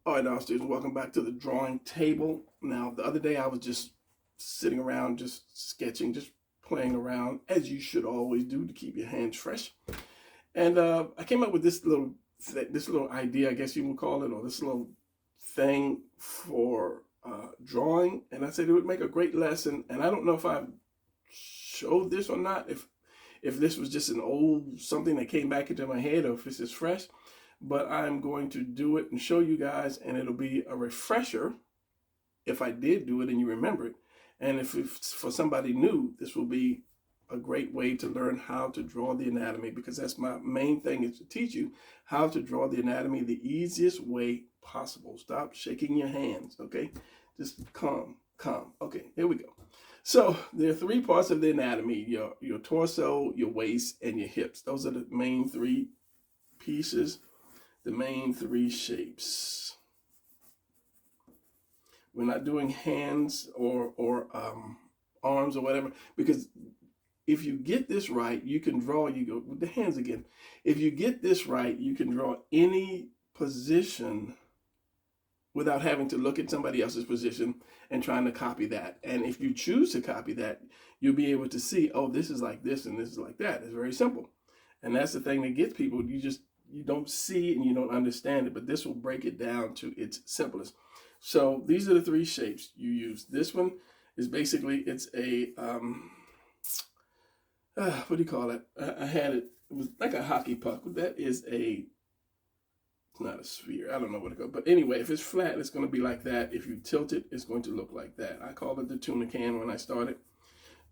All right, now students, welcome back to the drawing table. Now, the other day I was just sitting around, just sketching, just playing around, as you should always do to keep your hands fresh. And I came up with this little idea, I guess you would call it, or this little thing for drawing. And I said it would make a great lesson. And I don't know if I showed this or not, if this was just an old something that came back into my head, or if this is fresh. But I'm going to do it and show you guys, and it'll be a refresher if I did do it and you remember it. And if it's for somebody new, this will be a great way to learn how to draw the anatomy, because that's my main thing, is to teach you how to draw the anatomy the easiest way possible. Stop shaking your hands, okay? Just calm. Okay, here we go. So there are three parts of the anatomy: your torso, your waist, and your hips. Those are the main three pieces, the main three shapes. We're not doing hands or arms or whatever, because if you get this right, you can draw, you go with the hands again. If you get this right, you can draw any position without having to look at somebody else's position and trying to copy that. And if you choose to copy that, you'll be able to see, oh, this is like this and this is like that. It's very simple. And that's the thing that gets people. You don't see it and you don't understand it, but this will break it down to its simplest. So these are the three shapes you use. This one is basically, it's a, what do you call it? I had it, it was like a hockey puck. That is it's not a sphere. I don't know what it goes. But anyway, if it's flat, it's going to be like that. If you tilt it, it's going to look like that. I called it the tuna can when I started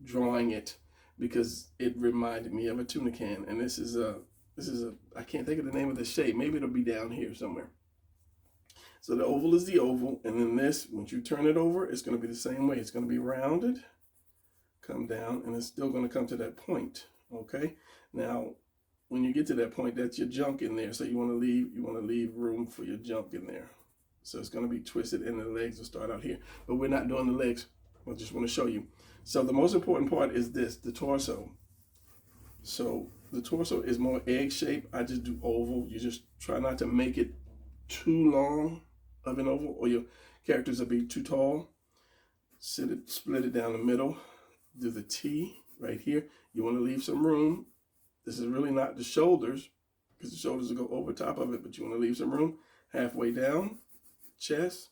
drawing it, because it reminded me of a tuna can. And this is a, I can't think of the name of the shape. Maybe it'll be down here somewhere. So the oval is the oval, and then this, once you turn it over, it's going to be the same way. It's going to be rounded, come down, and it's still going to come to that point. Okay. Now, when you get to that point, that's your junk in there. So you want to leave room for your junk in there. So it's going to be twisted, and the legs will start out here. But we're not doing the legs. I just want to show you. So the most important part is this, the torso. So the torso is more egg shaped. I just do oval. You just try not to make it too long of an oval, or your characters will be too tall. Split it down the middle. Do the T right here. You want to leave some room. This is really not the shoulders, because the shoulders will go over top of it, but you want to leave some room halfway down, chest,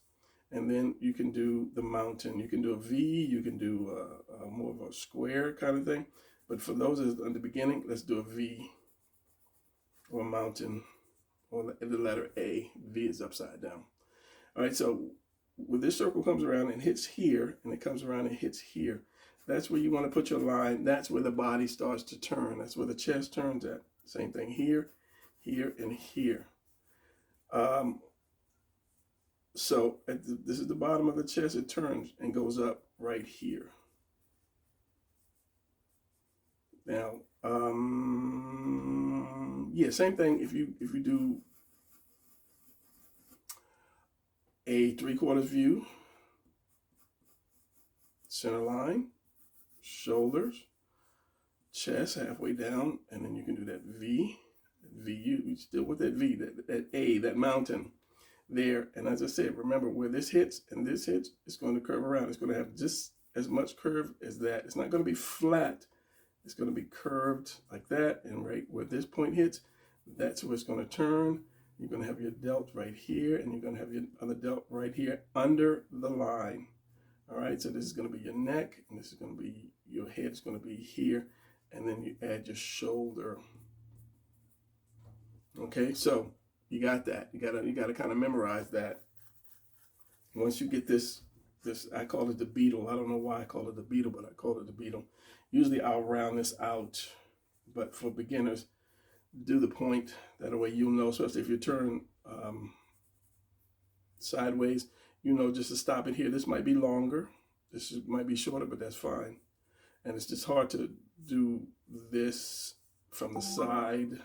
and then you can do the mountain. You can do a V, you can do more of a square kind of thing. But for those at the beginning, let's do a V or a mountain, or the letter A. V is upside down. All right, so when this circle comes around and hits here, and it comes around and hits here, that's where you want to put your line. That's where the body starts to turn. That's where the chest turns at. Same thing here, here, and here. So this is the bottom of the chest. It turns and goes up right here. Now, yeah, same thing. If you do a 3/4 view, center line, shoulders, chest halfway down, and then you can do that V, VU, still with that V, that A, that mountain there. And as I said, remember where this hits and this hits, it's going to curve around. It's going to have just as much curve as that. It's not going to be flat. It's going to be curved like that. And right where this point hits, that's where it's going to turn. You're going to have your delt right here, and you're going to have your other delt right here under the line. All right, so this is going to be your neck, and this is going to be your head. Is going to be here, and then you add your shoulder. Okay, so you got that. You gotta kind of memorize that. Once you get this, I call it the beetle. I don't know why I call it the beetle, but I call it the beetle. Usually I'll round this out, but for beginners, do the point. That way you'll know, especially if you turn sideways, you know just to stop it here. This might be longer. This might be shorter, but that's fine. And it's just hard to do this from the side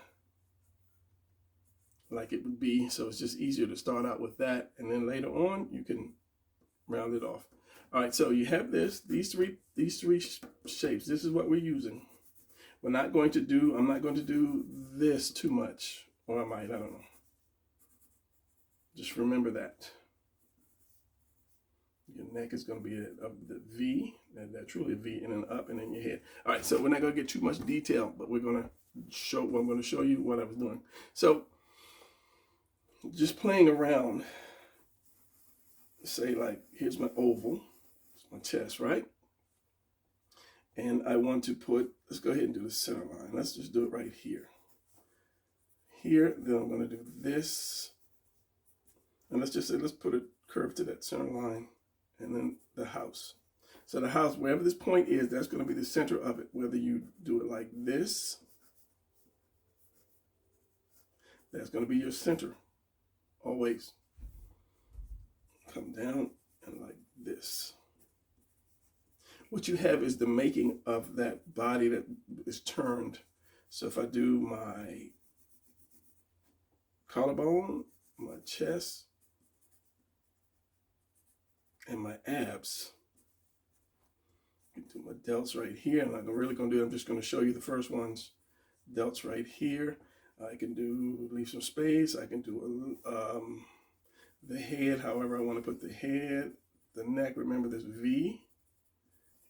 like it would be. So it's just easier to start out with that. And then later on, you can round it off. All right, so you have these three shapes. This is what we're using. I'm not going to do this too much, or I might, I don't know. Just remember that. Your neck is going to be the V, that truly a V, and then up, and then your head. All right, so we're not going to get too much detail, but we're going to show. I'm going to show you what I was doing. So, just playing around. Say like, here's my oval, it's my chest, right? And I want to put. Let's go ahead and do the center line. Let's just do it right here. Here, then I'm going to do this, and let's just say let's put a curve to that center line. And then the house. So the house, wherever this point is, that's going to be the center of it. Whether you do it like this, that's going to be your center. Always. Come down and like this. What you have is the making of that body that is turned. So if I do my collarbone, my chest, and my abs. I can do my delts right here. I'm not really going to do it. I'm just going to show you the first ones. Delts right here. I can do, leave some space. I can do the head, however I want to put the head. The neck, remember this V.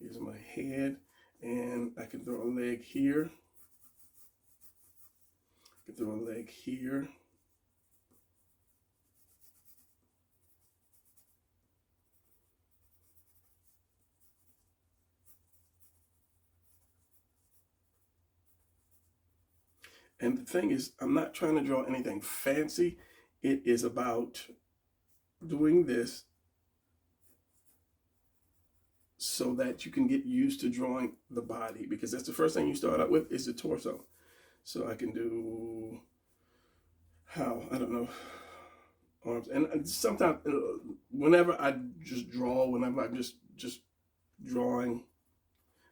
Here's my head. And I can throw a leg here. I can throw a leg here. And the thing is, I'm not trying to draw anything fancy. It is about doing this so that you can get used to drawing the body, because that's the first thing you start out with is the torso. So I can do, I don't know, arms. And sometimes, whenever I just draw, whenever I'm just drawing,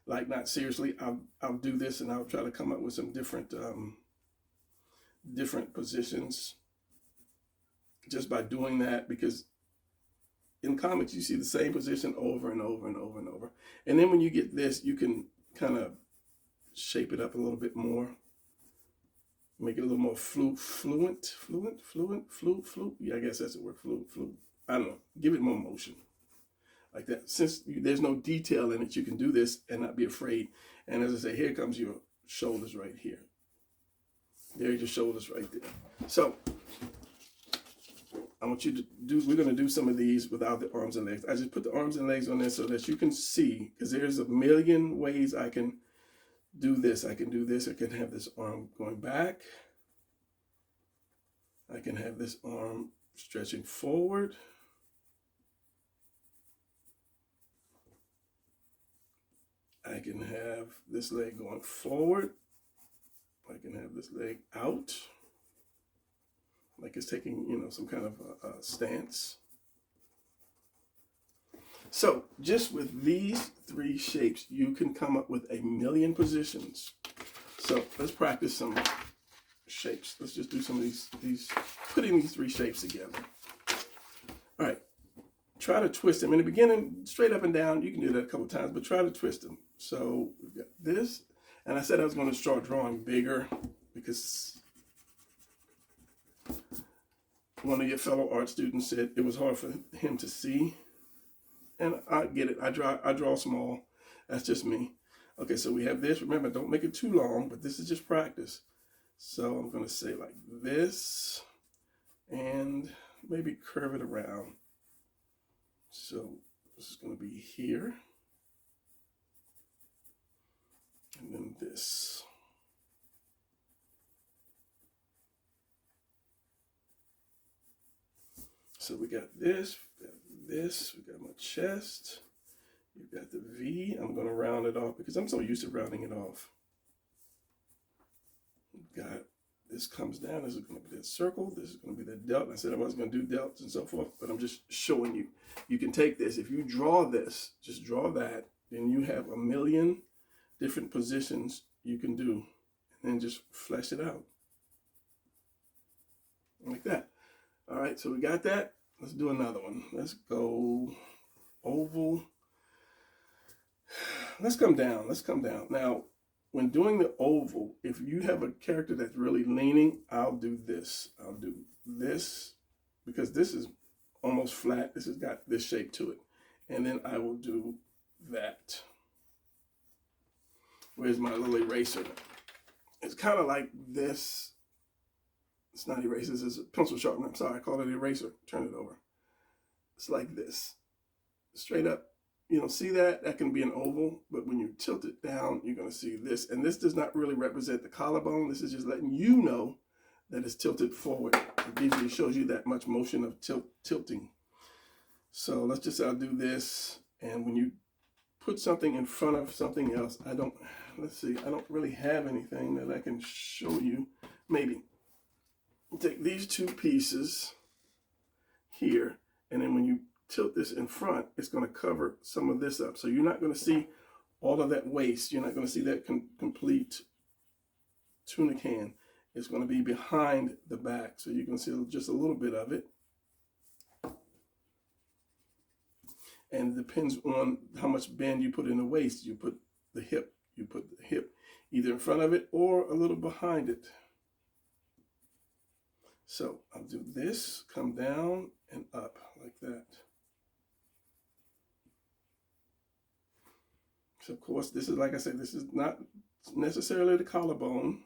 like not seriously, I'll do this and I'll try to come up with some different positions just by doing that, because in comics you see the same position over and over and over and over, and then when you get this, you can kind of shape it up a little bit more, make it a little more fluent. Yeah, I guess that's the word, fluent. I don't know, give it more motion like that. Since there's no detail in it, you can do this and not be afraid. And as I say, here comes your shoulders right here. There's your shoulders right there. So I want you to do, we're going to do some of these without the arms and legs. I just put the arms and legs on there so that you can see, because there's a million ways I can do this. I can do this. I can have this arm going back. I can have this arm stretching forward. I can have this leg going forward. I can have this leg out, like it's taking, some kind of a stance. So just with these three shapes, you can come up with a million positions. So let's practice some shapes. Let's just do some of these putting these three shapes together. All right. Try to twist them. In the beginning, straight up and down, you can do that a couple times, but try to twist them. So we've got this. And I said I was going to start drawing bigger because one of your fellow art students said it was hard for him to see. And I get it. I draw small. That's just me. Okay, so we have this. Remember, don't make it too long, but this is just practice. So I'm going to say like this and maybe curve it around. So this is going to be here. And then this. So we got this, we got my chest, you got the V. I'm going to round it off because I'm so used to rounding it off. Got this comes down, this is going to be the circle, this is going to be the delt. I said I wasn't going to do delts and so forth, but I'm just showing you. You can take this, if you draw this, just draw that, then you have a million different positions you can do, and then just flesh it out like that. All right, so we got that. Let's do another one. Let's go oval. Let's come down. Now, when doing the oval, if you have a character that's really leaning, I'll do this. I'll do this because this is almost flat. This has got this shape to it. And then I will do that. Where's my little eraser? It's kind of like this. It's not eraser, it's a pencil sharpener. I'm sorry, I call it eraser. Turn it over. It's like this. Straight up. You don't see that. That can be an oval, but when you tilt it down, you're going to see this. And this does not really represent the collarbone. This is just letting you know that it's tilted forward. It usually shows you that much motion of tilting. So let's just, I'll do this. And when you put something in front of something else, let's see, I don't really have anything that I can show you. Maybe take these two pieces here, and then when you tilt this in front, it's going to cover some of this up. So you're not going to see all of that waist. You're not going to see that complete tuna can. It's going to be behind the back. So you can see just a little bit of it. And it depends on how much bend you put in the waist. You put the hip either in front of it or a little behind it. So I'll do this, come down and up like that. So of course, this is, like I said, this is not necessarily the collarbone.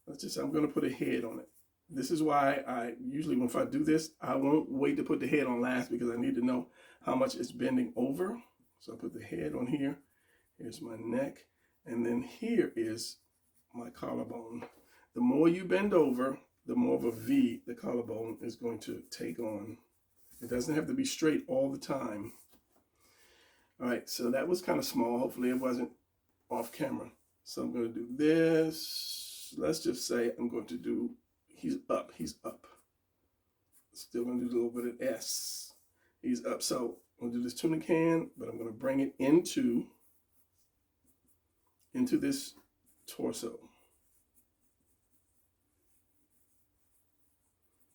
I'm going to put a head on it. This is why I usually, if I do this, I won't wait to put the head on last, because I need to know how much it's bending over. So I put the head on here. Here's my neck. And then here is my collarbone. The more you bend over, the more of a V the collarbone is going to take on. It doesn't have to be straight all the time. All right, so that was kind of small. Hopefully it wasn't off camera. So I'm going to do this. Let's just say I'm going to do, he's up. Still going to do a little bit of S. He's up. So I'm going to do this tuna can, but I'm going to bring it into this torso.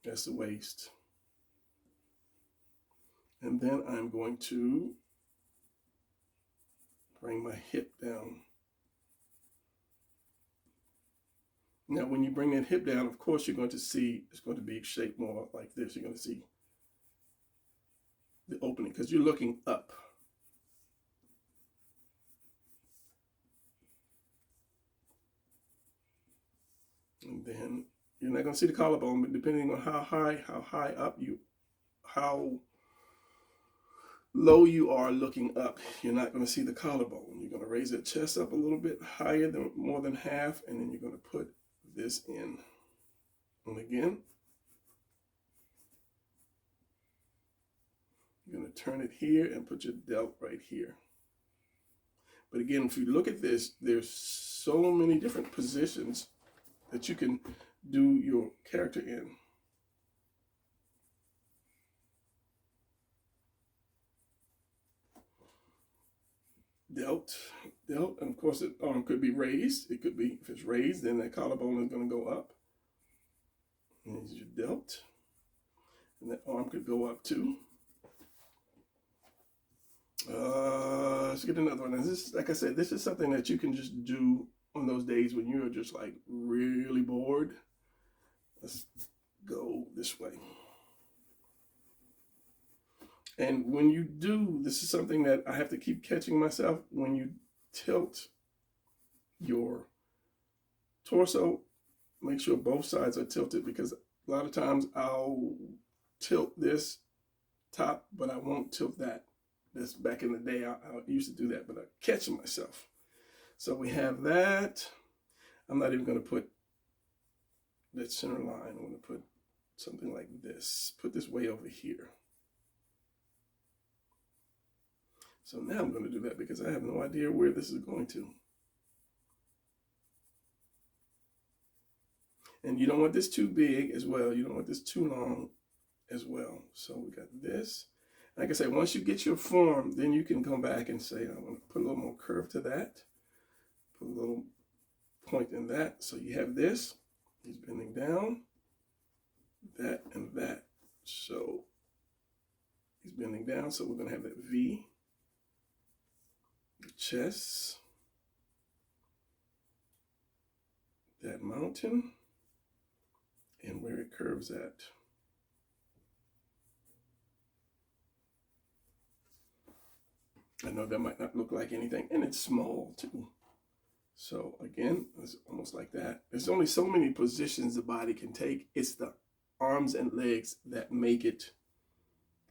That's the waist. And then I'm going to bring my hip down. Now, when you bring that hip down, of course, you're going to see it's going to be shaped more like this. You're going to see the opening because you're looking up. And then you're not going to see the collarbone, but depending on how high up how low you are looking up, you're not going to see the collarbone. You're going to raise that chest up a little bit higher than more than half, and then you're going to put this in. And again, you're going to turn it here and put your delt right here. But again, if you look at this, there's so many different positions that you can do your character in. Delt, and of course the arm could be raised. It could be, if it's raised, then that collarbone is going to go up. And there's your delt. And that arm could go up too. Let's get another one. And this, like I said, this is something that you can just do on those days when you're just like really bored. Let's go this way. And when you do, this is something that I have to keep catching myself. When you tilt your torso, make sure both sides are tilted, because a lot of times I'll tilt this top, but I won't tilt that. That's back in the day, I used to do that, but I catch myself. So we have that. I'm not even going to put that center line. I'm going to put something like this. Put this way over here. So now I'm going to do that because I have no idea where this is going to. And you don't want this too big as well. You don't want this too long as well. So we got this. Like I say, once you get your form, then you can come back and say, I want to put a little more curve to that. Put a little point in that. So you have this. He's bending down. That and that. So he's bending down. So we're going to have that V. The chest, that mountain, and where it curves at. I know that might not look like anything, and it's small too. So again, it's almost like that. There's only so many positions the body can take. It's the arms and legs that make it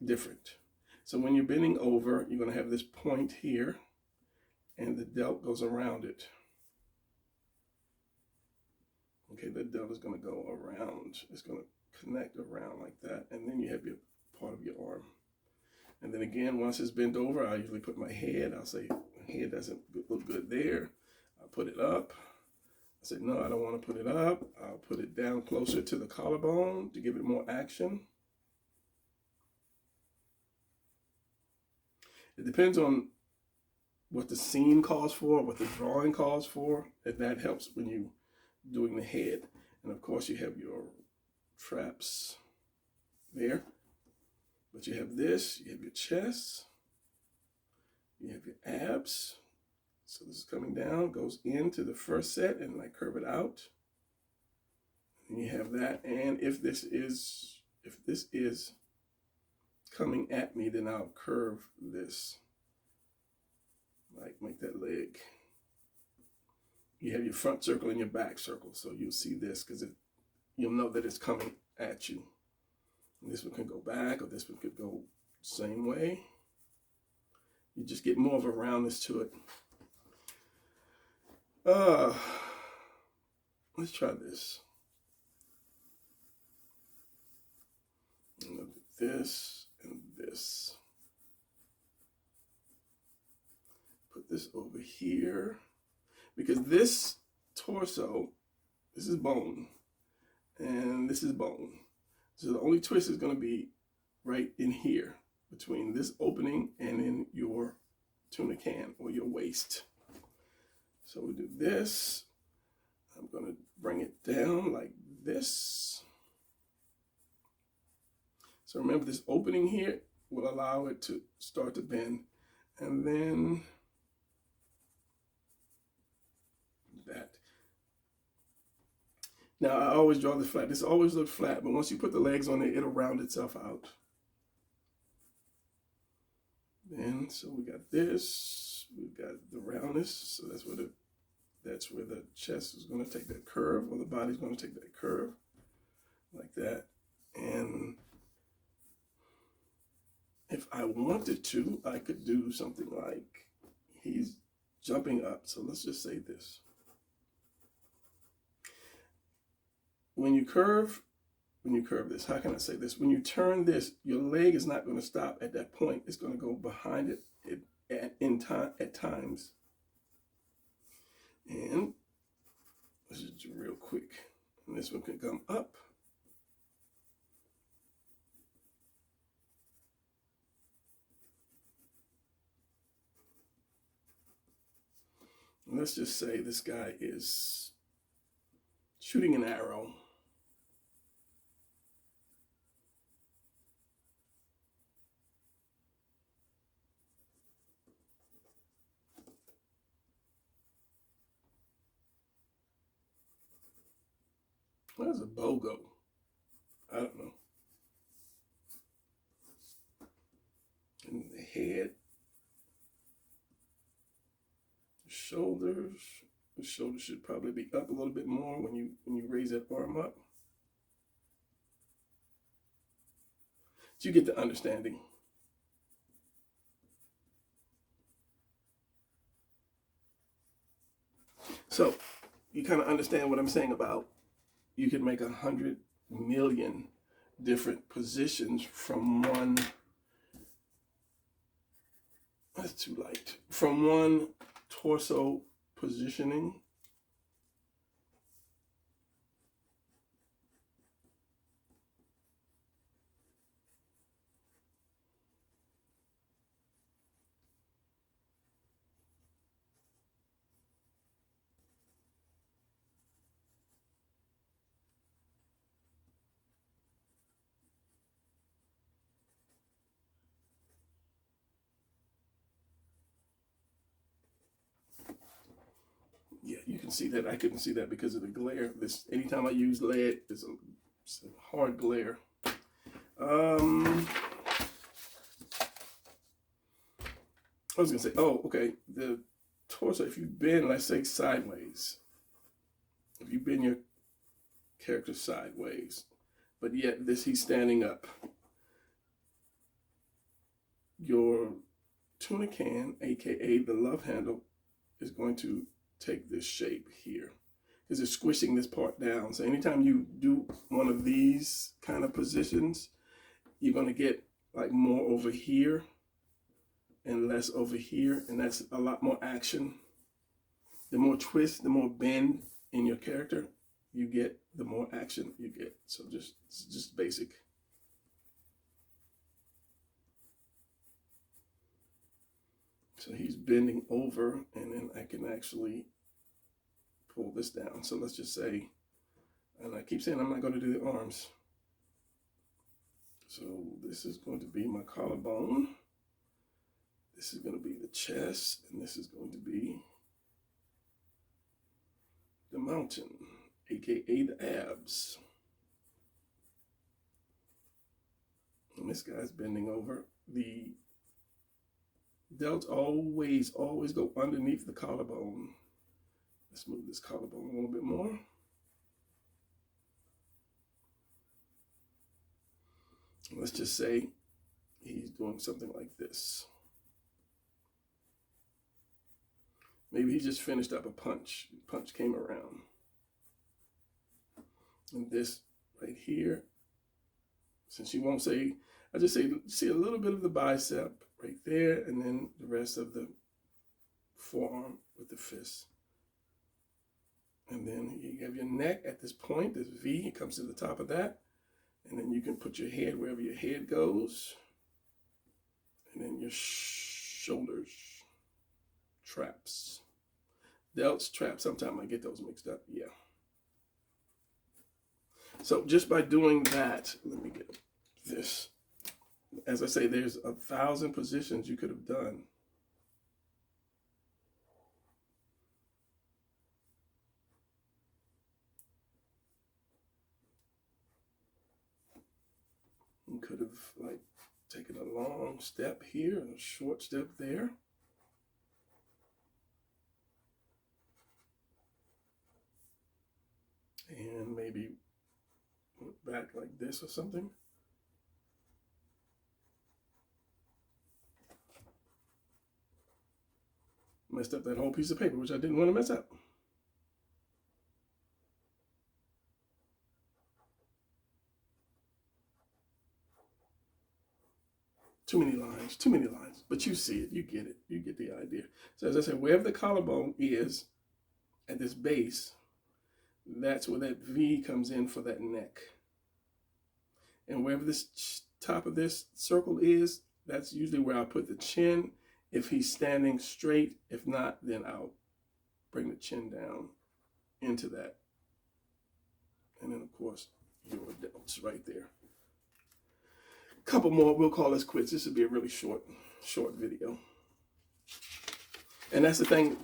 different. So when you're bending over, you're going to have this point here, and the delt goes around it. Okay, the delt is going to go around. It's going to connect around like that, and then you have your part of your arm. And then again, once it's bent over, I usually put my head. I'll say, head doesn't look good there. I'll put it up. I say, no, I don't want to put it up. I'll put it down closer to the collarbone to give it more action. It depends on what the scene calls for, what the drawing calls for, and that helps when you doing the head. And of course you have your traps there, but you have this, you have your chest, you have your abs. So this is coming down, goes into the first set, and I curve it out. And you have that, and if this is coming at me, then I'll curve this, like make that leg. You have your front circle and your back circle, so you'll see this because you'll know that it's coming at you. And this one can go back, or this one could go same way. You just get more of a roundness to it. Let's try this. Look at this and this. Put this over here, because this torso, this is bone, and this is bone. So the only twist is going to be right in here, between this opening and in your tuna can or your waist. So we do this. I'm going to bring it down like this. So remember, this opening here will allow it to start to bend. And then that. Now I always draw this flat. This always looks flat, but once you put the legs on it, it'll round itself out. Then, so we got this, we've got the roundness, so that's where the chest is going to take that curve, or the body's going to take that curve, like that. And if I wanted to, I could do something like he's jumping up. So let's just say this. When you curve this, how can I say this? When you turn this, your leg is not going to stop at that point. It's going to go behind it at times. And this is real quick. And this one can come up. And let's just say this guy is shooting an arrow. Where's a BOGO? I don't know. And the head, the shoulders. The shoulders should probably be up a little bit more when you raise that arm up. So you get the understanding. So you kind of understand what I'm saying about you could make 100 million different positions from one. That's too light. From one torso positioning. Yeah, you can see that. I couldn't see that because of the glare. Anytime I use lead, it's a hard glare. I was gonna say, oh, okay, the torso, if you bend, let's say sideways, if you bend your character sideways, but yet he's standing up, your tuna can, aka the love handle, is going to take this shape here because it's squishing this part down. So anytime you do one of these kind of positions, you're going to get like more over here and less over here, and that's a lot more action. The more twist, the more bend in your character you get, the more action you get. So just basic. So he's bending over, and then I can actually pull this down. So let's just say, and I keep saying I'm not going to do the arms. So this is going to be my collarbone. This is going to be the chest, and this is going to be the mountain, aka the abs. And this guy's bending over. The delts always go underneath the collarbone. Let's move this collarbone a little bit more. Let's just say he's doing something like this. Maybe he just finished up a punch. Punch came around. And this right here, since you won't say, I just say, see a little bit of the bicep right there, and then the rest of the forearm with the fist. And then you have your neck at this point, this V, it comes to the top of that. And then you can put your head wherever your head goes. And then your shoulders, traps. Delts, traps, sometimes I get those mixed up, yeah. So just by doing that, let me get this. As I say, there's 1,000 positions you could have done. You could have like taken a long step here and a short step there. And maybe back like this or something. Messed up that whole piece of paper, which I didn't want to mess up. Too many lines, but you see it, you get it, you get the idea. So as I said, wherever the collarbone is at this base, that's where that V comes in for that neck. And wherever this top of this circle is, that's usually where I'll put the chin if he's standing straight. If not, then I'll bring the chin down into that. And then of course, your delts right there. Couple more, we'll call this quits. This would be a really short video. And that's the thing,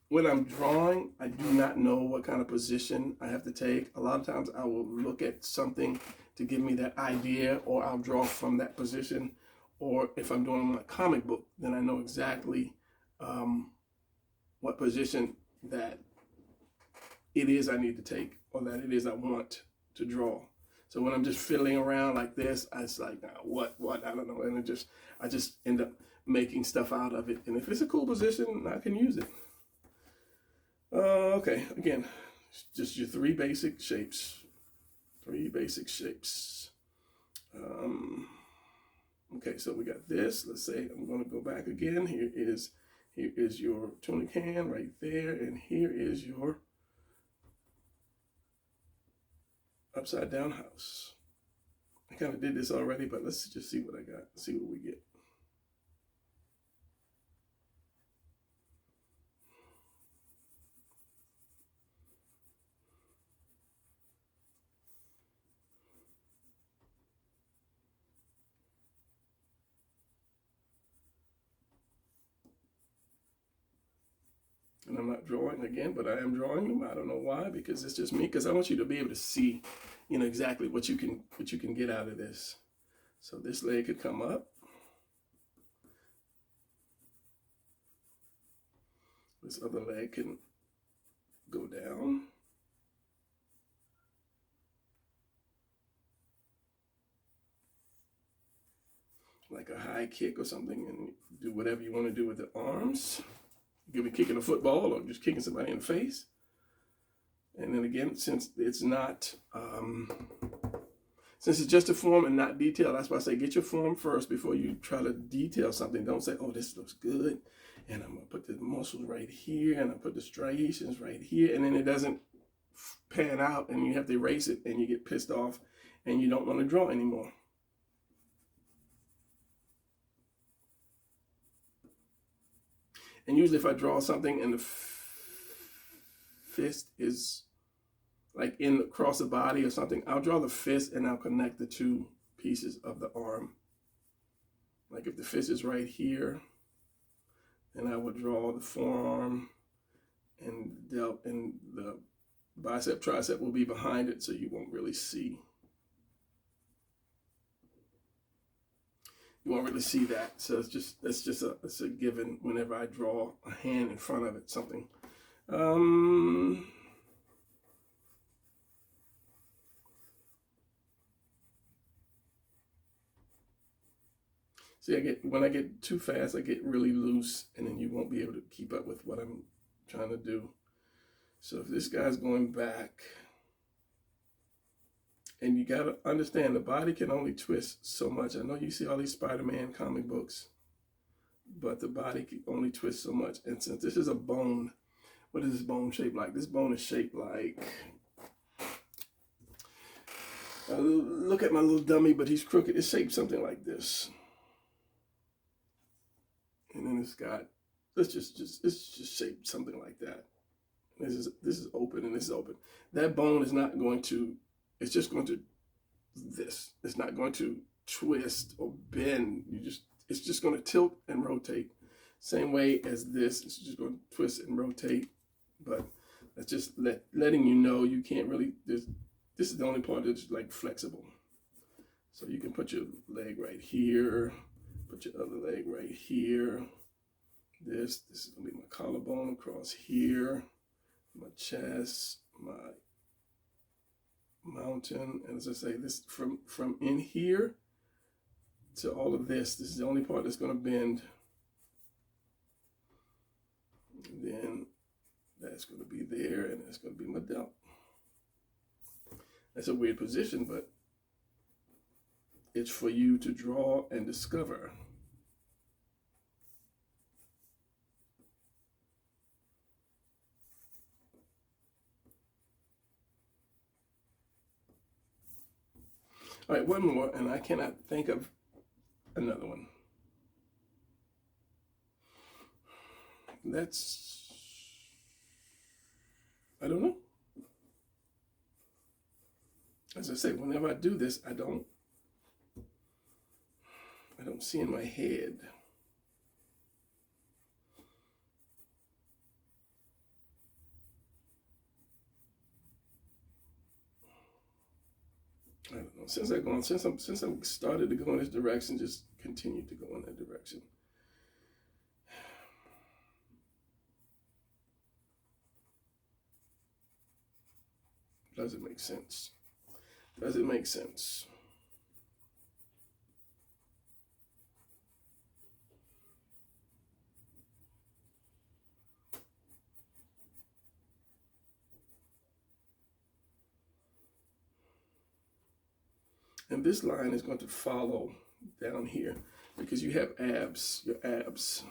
when I'm drawing, I do not know what kind of position I have to take. A lot of times I will look at something to give me that idea, or I'll draw from that position. Or if I'm doing my comic book, then I know exactly what position that it is I need to take, or that it is I want to draw. So when I'm just fiddling around like this, it's like, what, I don't know. And I just end up making stuff out of it. And if it's a cool position, I can use it. Okay, again, just your three basic shapes. Okay, so we got this. Let's say I'm going to go back again. Here is your tuna can right there. And here is your upside down house. I kind of did this already, but let's just see what I got. See what we get. And I'm not drawing again, but I am drawing them. I don't know why, because it's just me. Because I want you to be able to see, exactly what you can get out of this. So this leg could come up. This other leg can go down. Like a high kick or something, and do whatever you want to do with the arms. You could be kicking a football or just kicking somebody in the face. And then again, since it's not, since it's just a form and not detail, that's why I say get your form first before you try to detail something. Don't say, oh, this looks good, and I'm gonna put the muscles right here, and I put the striations right here, and then it doesn't pan out, and you have to erase it, and you get pissed off, and you don't want to draw anymore. And usually if I draw something and the fist is like in across the body or something, I'll draw the fist and I'll connect the two pieces of the arm. Like if the fist is right here, then I would draw the forearm, and the bicep, tricep will be behind it, so you won't really see. You won't really see that. So it's a given whenever I draw a hand in front of it, something. See, when I get too fast, I get really loose, and then you won't be able to keep up with what I'm trying to do. So if this guy's going back, and you got to understand the body can only twist so much. I know you see all these Spider-Man comic books, but the body can only twist so much. And since this is a bone, what is this bone shaped like? This bone is shaped like, look at my little dummy, but he's crooked. It's shaped something like this. And then it's got, it's just shaped something like that. This is open and this is open. That bone is not going to, it's just going to this. It's not going to twist or bend. It's just going to tilt and rotate. Same way as this. It's just going to twist and rotate. But that's just letting you know you can't really, this is the only part that's like flexible. So you can put your leg right here, put your other leg right here. This is going to be my collarbone across here, my chest, my mountain, and as I say, this from in here to all of this is the only part that's going to bend. And then that's going to be there, and that's going to be my delt. That's a weird position, but it's for you to draw and discover. All right, one more, and I cannot think of another one. That's, I don't know. As I say, whenever I do this, I don't see in my head. I don't know. Since I started to go in this direction, just continue to go in that direction. Does it make sense? Does it make sense? And this line is going to follow down here because you have abs, your abs.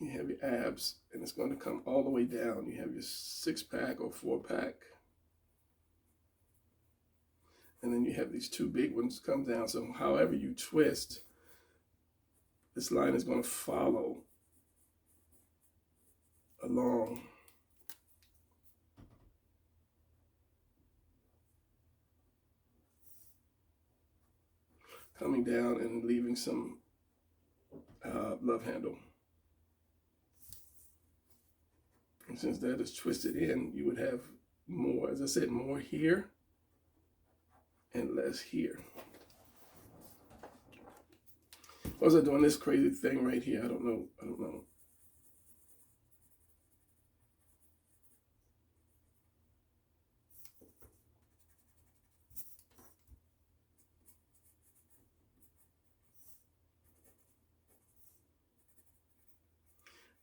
You have your abs, and it's going to come all the way down. You have your 6-pack or 4-pack. And then you have these two big ones come down. So however you twist, this line is going to follow along. Coming down and leaving some love handle. And since that is twisted in, you would have more, as I said, more here and less here. Or was I doing this crazy thing right here? I don't know. I don't know.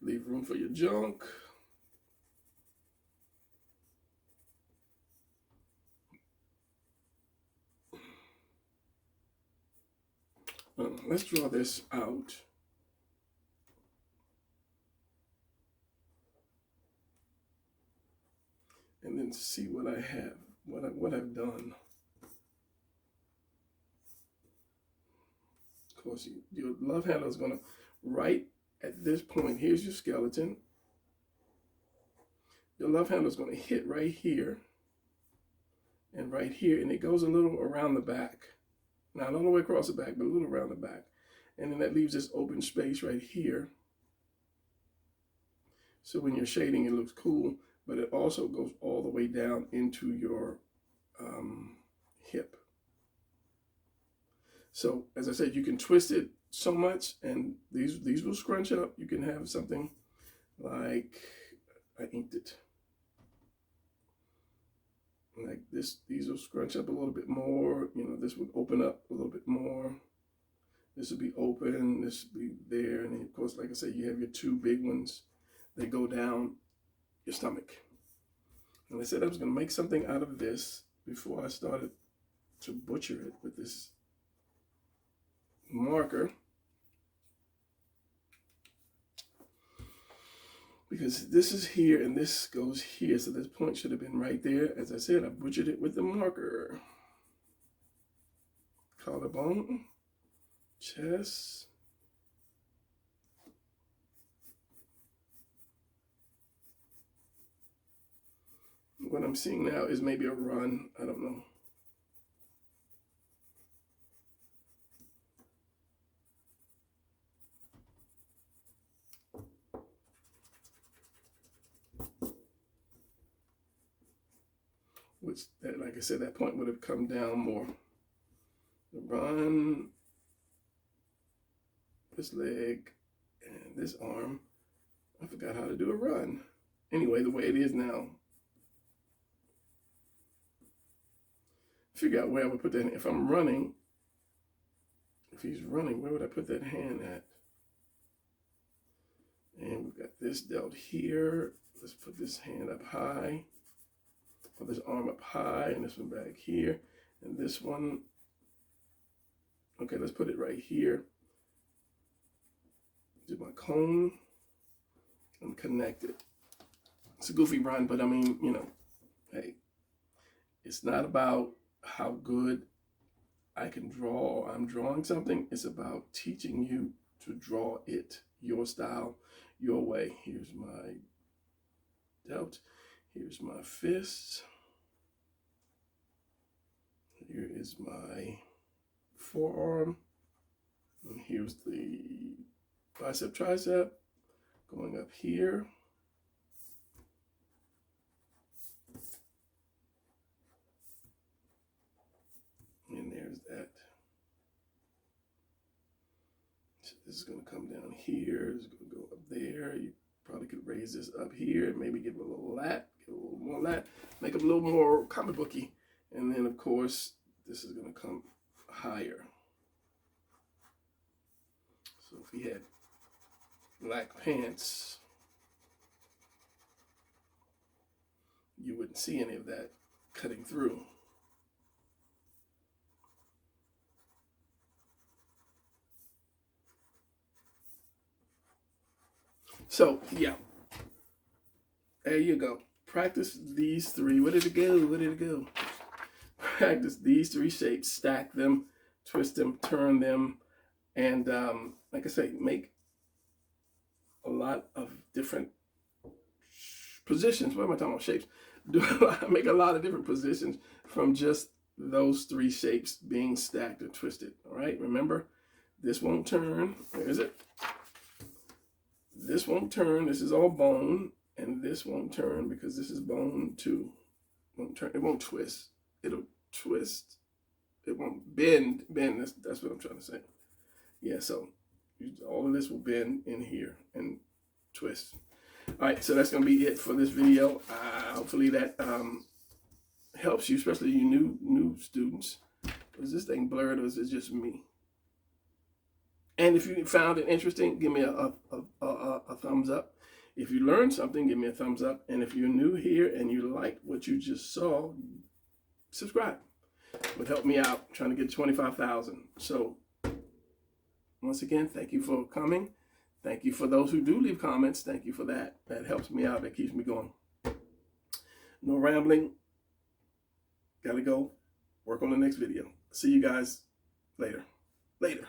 Leave room for your junk. Let's draw this out. And then see what I have, what I've done. Of course, your love handle is going to, right at this point, here's your skeleton. Your love handle is going to hit right here and right here, and it goes a little around the back. Not all the way across the back, but a little around the back. And then that leaves this open space right here. So when you're shading, it looks cool, but it also goes all the way down into your hip. So as I said, you can twist it so much, and these will scrunch up. You can have something like, I inked it. Like this, these will scrunch up a little bit more. You know, this would open up a little bit more. This would be open, this would be there. And then of course, like I said, you have your two big ones that go down your stomach. And I said I was gonna make something out of this before I started to butcher it with this marker. Because this is here and this goes here. So this point should have been right there. As I said, I butchered it with the marker. Collarbone, chest. What I'm seeing now is maybe a run. I don't know. Which, that, like I said, that point would have come down more. The run, this leg, and this arm. I forgot how to do a run. Anyway, the way it is now. Figure out where I would put that. If I'm running, if he's running, where would I put that hand at? And we've got this dealt here. Let's put this hand up high. Put this arm up high, and this one back here. And this one, okay, let's put it right here. Do my cone and connect it. It's a goofy run, but I mean, you know, hey, it's not about how good I can draw or I'm drawing something. It's about teaching you to draw it your style, your way. Here's my delt. Here's my fist. Here is my forearm. And here's the bicep, tricep going up here. And there's that. So this is going to come down here. It's going to go up there. You probably could raise this up here. Maybe give it a little lat. Get a little more lat. Make it a little more comic booky. And then, of course, this is going to come higher. So if he had black pants, you wouldn't see any of that cutting through. So, yeah, there you go. Practice these three. Where did it go? Where did it go? Practice these three shapes. Stack them, twist them, turn them, and like I say, make a lot of different positions. What am I talking about? Shapes. Make a lot of different positions from just those three shapes being stacked or twisted. All right, remember, this won't turn. Where is it? This won't turn. This is all bone, and this won't turn because this is bone too. Won't turn. It won't twist. It'll twist. It won't bend. Bend. That's what I'm trying to say. Yeah. So All of this will bend in here and twist. All right, so that's going to be it for this video. Hopefully that helps you, especially you new students. Is this thing blurred or is it just me? And if you found it interesting, give me a thumbs up. If you learned something, give me a thumbs up. And if you're new here and you like what you just saw, subscribe. It would help me out trying to get 25,000. So once again, thank you for coming. Thank you for those who do leave comments. Thank you for that. That helps me out. That keeps me going. No rambling. Gotta go work on the next video. See you guys later. Later.